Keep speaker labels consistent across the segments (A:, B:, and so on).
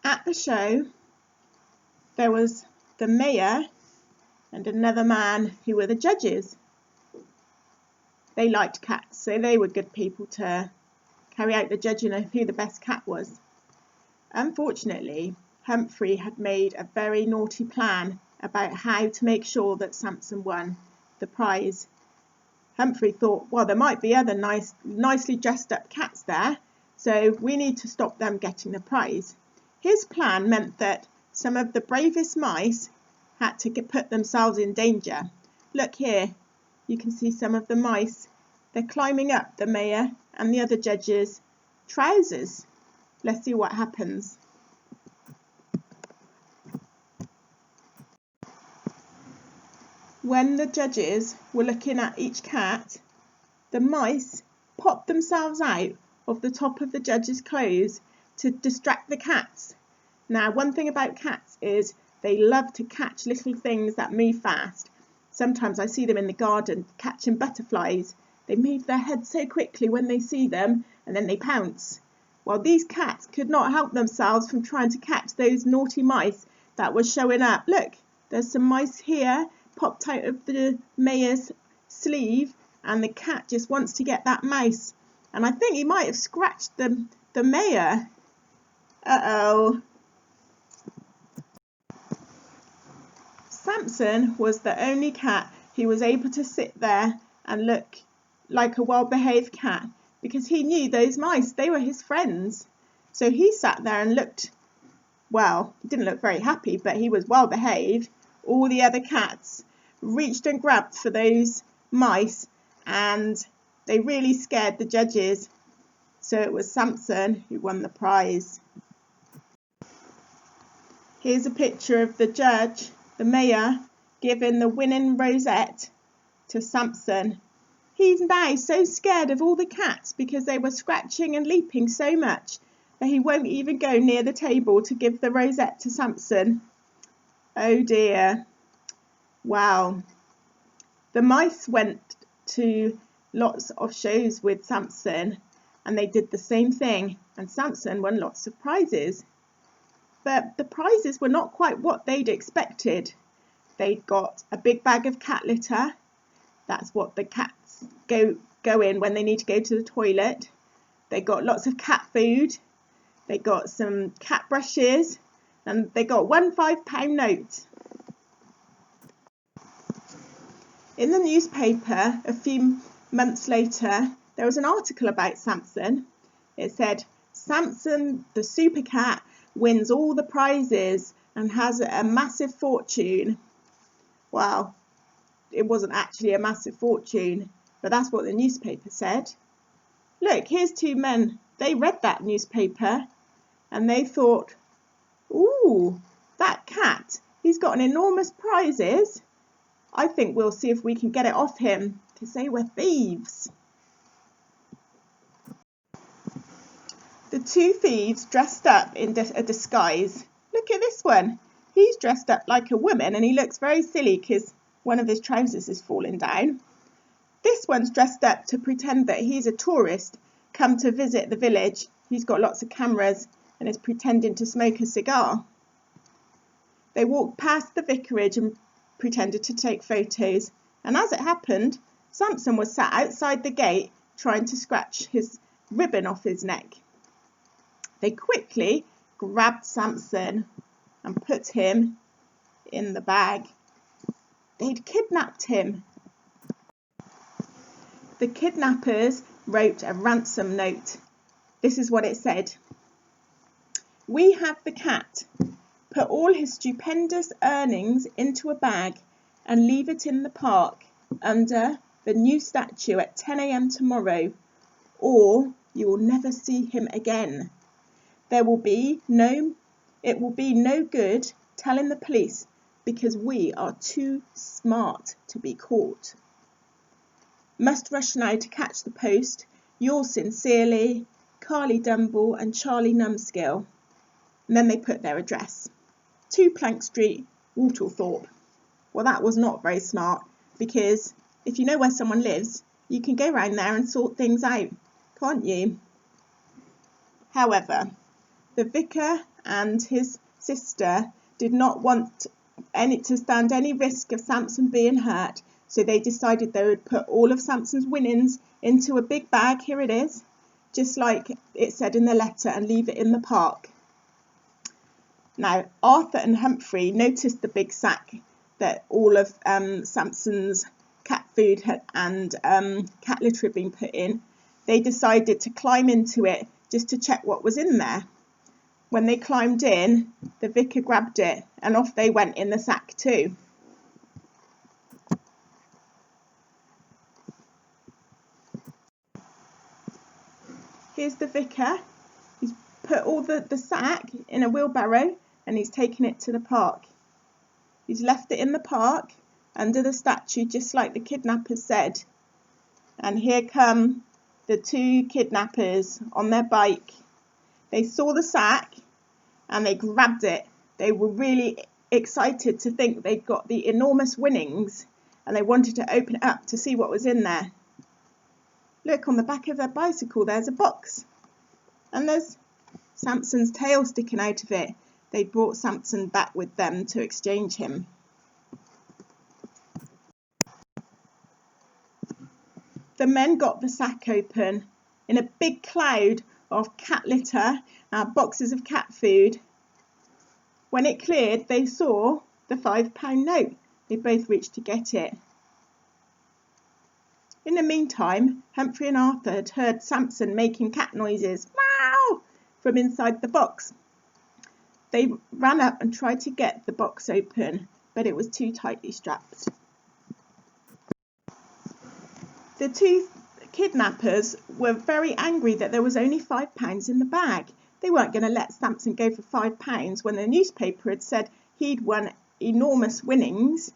A: At the show, there was the mayor and another man who were the judges. They liked cats, so they were good people to carry out the judging of who the best cat was. Unfortunately, Humphrey had made a very naughty plan about how to make sure that Samson won the prize. Humphrey thought, well, there might be other nicely dressed up cats there, so we need to stop them getting the prize. His plan meant that some of the bravest mice had to put themselves in danger. Look here, you can see some of the mice. They're climbing up the mayor and the other judges' trousers. Let's see what happens. When the judges were looking at each cat, the mice popped themselves out of the top of the judge's clothes to distract the cats. Now, one thing about cats is they love to catch little things that move fast. Sometimes I see them in the garden catching butterflies. They move their heads so quickly when they see them, and then they pounce. Well, these cats could not help themselves from trying to catch those naughty mice that were showing up. Look, there's some mice here popped out of the mayor's sleeve, and the cat just wants to get that mouse. And I think he might have scratched the mayor. Uh-oh. Samson was the only cat who was able to sit there and look like a well-behaved cat, because he knew those mice, they were his friends. So he sat there and looked, well, he didn't look very happy, but he was well behaved. All the other cats reached and grabbed for those mice, and they really scared the judges. So it was Samson who won the prize. Here's a picture of the judge, the mayor, giving the winning rosette to Samson. He's now so scared of all the cats because they were scratching and leaping so much that he won't even go near the table to give the rosette to Samson. Oh dear. Wow. The mice went to lots of shows with Samson, and they did the same thing, and Samson won lots of prizes. But the prizes were not quite what they'd expected. They'd got a big bag of cat litter. That's what the cats go in when they need to go to the toilet. They got lots of cat food. They got some cat brushes, and they got one £5 note. In the newspaper a few months later, there was an article about Samson. It said, Samson the super cat wins all the prizes and has a massive fortune. Well, it wasn't actually a massive fortune, but that's what the newspaper said. Look, here's two men. They read that newspaper and they thought, ooh, that cat, he's got an enormous prizes. I think we'll see if we can get it off him to say we're thieves. The two thieves dressed up in a disguise. Look at this one. He's dressed up like a woman and he looks very silly because one of his trousers is falling down. This one's dressed up to pretend that he's a tourist come to visit the village. He's got lots of cameras and is pretending to smoke a cigar. They walked past the vicarage and pretended to take photos, and as it happened, Samson was sat outside the gate trying to scratch his ribbon off his neck. They quickly grabbed Samson and put him in the bag. They'd kidnapped him. The kidnappers wrote a ransom note. This is what it said. We have the cat. Put all his stupendous earnings into a bag and leave it in the park under the new statue at 10 a.m. tomorrow, or you will never see him again. It will be no good telling the police because we are too smart to be caught. Must rush now to catch the post. Yours sincerely, Carly Dumble and Charlie Numskill. And then they put their address. 2 Plank Street, Waltlethorpe. Well, that was not very smart, because if you know where someone lives, you can go round there and sort things out, can't you? However, The vicar and his sister did not want to stand any risk of Samson being hurt, so they decided they would put all of Samson's winnings into a big bag, here it is, just like it said in the letter, and leave it in the park. Now, Arthur and Humphrey noticed the big sack that all of Samson's cat food and cat litter had been put in. They decided to climb into it just to check what was in there. When they climbed in, the vicar grabbed it and off they went in the sack too. Here's the vicar. He's put all the sack in a wheelbarrow and he's taken it to the park. He's left it in the park under the statue, just like the kidnappers said. And here come the two kidnappers on their bike. They saw the sack and they grabbed it. They were really excited to think they'd got the enormous winnings, and they wanted to open it up to see what was in there. Look, on the back of their bicycle there's a box, and there's Samson's tail sticking out of it. They brought Samson back with them to exchange him. The men got the sack open. In a big cloud of cat litter and boxes of cat food. When it cleared, they saw the £5 note. They both reached to get it. In the meantime, Humphrey and Arthur had heard Samson making cat noises, meow, from inside the box. They ran up and tried to get the box open, but it was too tightly strapped. The two kidnappers were very angry that there was only £5 in the bag. They weren't going to let Samson go for £5 when the newspaper had said he'd won enormous winnings.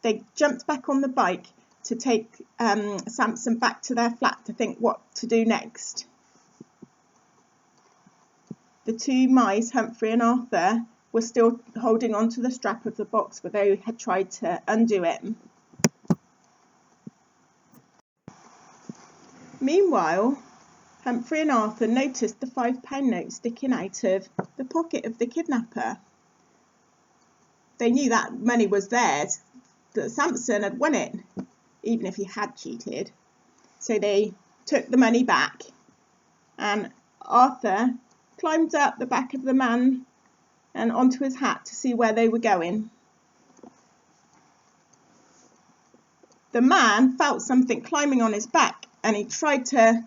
A: They jumped back on the bike to take Samson back to their flat to think what to do next. The two mice, Humphrey and Arthur, were still holding on to the strap of the box where they had tried to undo it. Meanwhile, Humphrey and Arthur noticed the £5 note sticking out of the pocket of the kidnapper. They knew that money was theirs, that Samson had won it, even if he had cheated. So they took the money back, and Arthur climbed up the back of the man and onto his hat to see where they were going. The man felt something climbing on his back and he tried to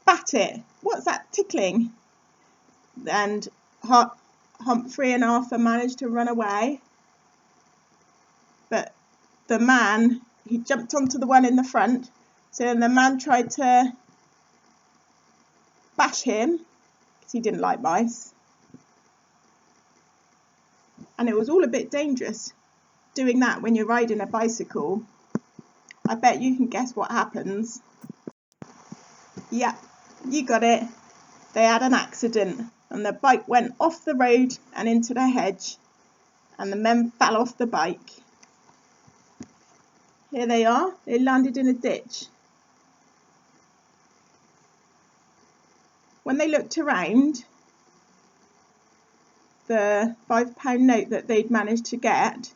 A: bat it. What's that tickling? And Humphrey and Arthur managed to run away. But the man, he jumped onto the one in the front. So the man tried to bash him because he didn't like mice. And it was all a bit dangerous doing that when you're riding a bicycle. I bet you can guess what happens. Yep, you got it. They had an accident and the bike went off the road and into the hedge, and the men fell off the bike. Here they are. They landed in a ditch. When they looked around, the £5 note that they'd managed to get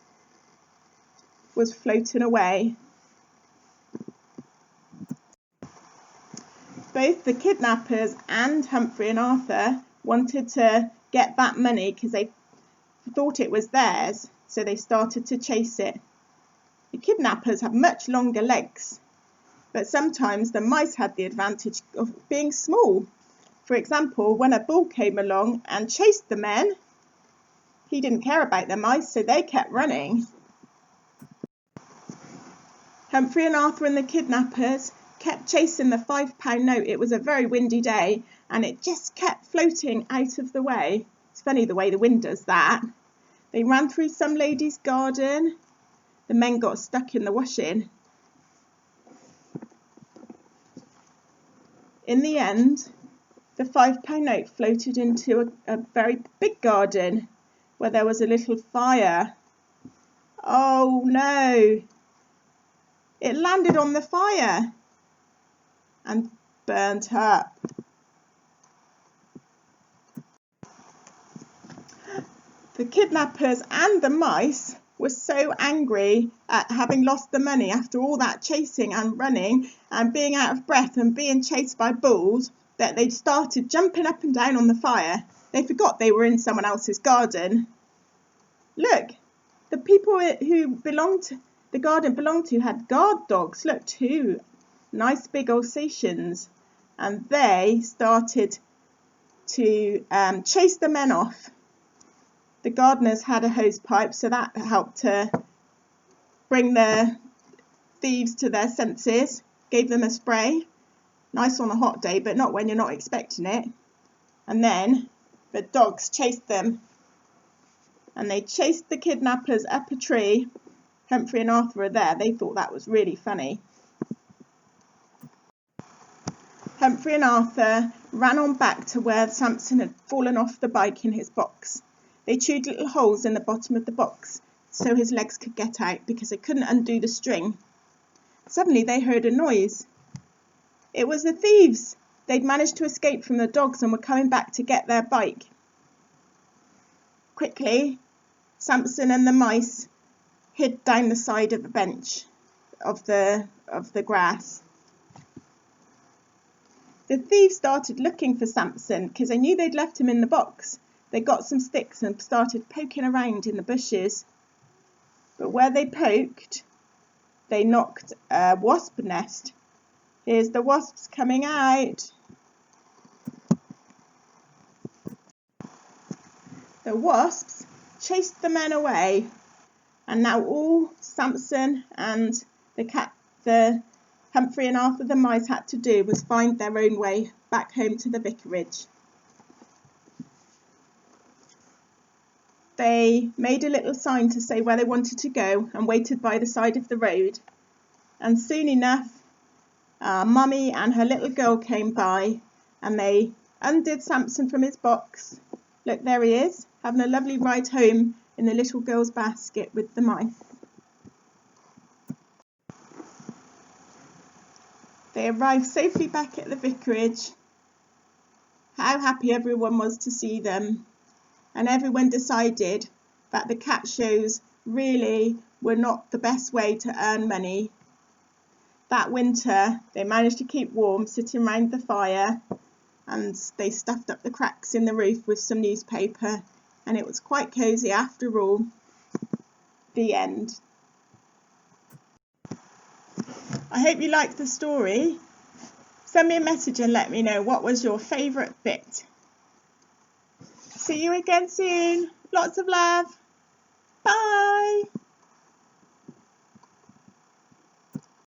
A: was floating away. Both the kidnappers and Humphrey and Arthur wanted to get that money because they thought it was theirs, so they started to chase it. The kidnappers have much longer legs, but sometimes the mice had the advantage of being small. For example, when a bull came along and chased the men, he didn't care about the mice, so they kept running. Humphrey and Arthur and the kidnappers kept chasing the £5 note. It was a very windy day and it just kept floating out of the way. It's funny the way the wind does that. They ran through some lady's garden. The men got stuck in the washing. In the end, the £5 note floated into a very big garden where there was a little fire. Oh no! It landed on the fire and burnt up. The kidnappers and the mice were so angry at having lost the money after all that chasing and running and being out of breath and being chased by bulls that they started jumping up and down on the fire. They forgot they were in someone else's garden. Look, the people who the garden belonged to had guard dogs. Look, 2 nice big Alsatians. And they started to chase the men off. The gardeners had a hose pipe, so that helped to bring the thieves to their senses, gave them a spray. Nice on a hot day, but not when you're not expecting it. And then the dogs chased them. And they chased the kidnappers up a tree. Humphrey and Arthur are there. They thought that was really funny. Humphrey and Arthur ran on back to where Samson had fallen off the bike in his box. They chewed little holes in the bottom of the box so his legs could get out because they couldn't undo the string. Suddenly they heard a noise. It was the thieves. They'd managed to escape from the dogs and were coming back to get their bike. Quickly, Samson and the mice hid down the side of the bench of the grass. The thieves started looking for Samson because they knew they'd left him in the box. They got some sticks and started poking around in the bushes. But where they poked, they knocked a wasp nest. Here's the wasps coming out. The wasps chased the men away, and now all Samson and the Humphrey and Arthur the mice had to do was find their own way back home to the vicarage. They made a little sign to say where they wanted to go and waited by the side of the road. And soon enough, Mummy and her little girl came by and they undid Samson from his box. Look, there he is, having a lovely ride home in the little girl's basket with the mice. They arrived safely back at the vicarage. How happy everyone was to see them. And everyone decided that the cat shows really were not the best way to earn money. That winter, they managed to keep warm sitting round the fire, and they stuffed up the cracks in the roof with some newspaper, and it was quite cosy after all. The end. I hope you liked the story. Send me a message and let me know what was your favourite bit. See you again soon. Lots of love.